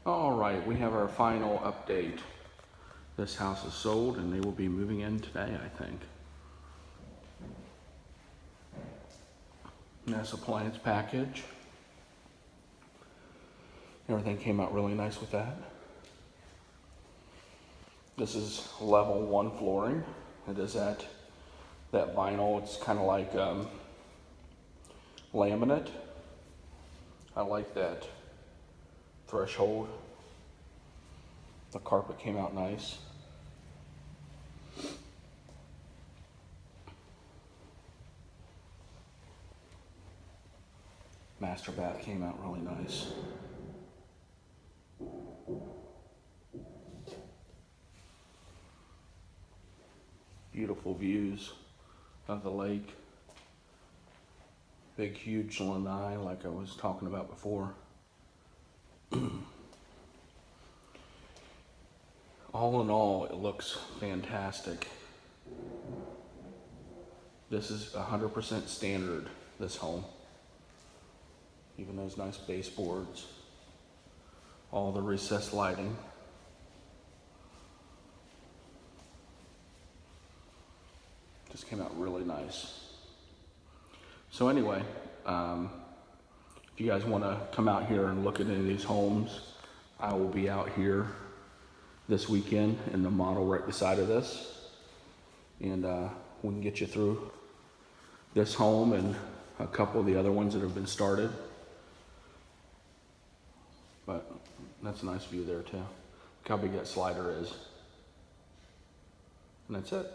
All right, we have our final update. This house is sold and they will be moving in today, I think. Nice appliance package. Everything came out really nice with that. This is level 1 flooring. It is that vinyl. It's kind of like laminate. I like that threshold. The carpet came out nice. Master bath came out really nice. Beautiful views of the lake. Big, huge lanai like I was talking about before. All in all, it looks fantastic. This is 100% standard, this home. Even those nice baseboards. All the recessed lighting. Just came out really nice. So anyway, if you guys want to come out here and look at any of these homes, I will be out here this weekend in the model right beside of this. And we can get you through this home and a couple of the other ones that have been started. But that's a nice view there too. Look how big that slider is. And that's it.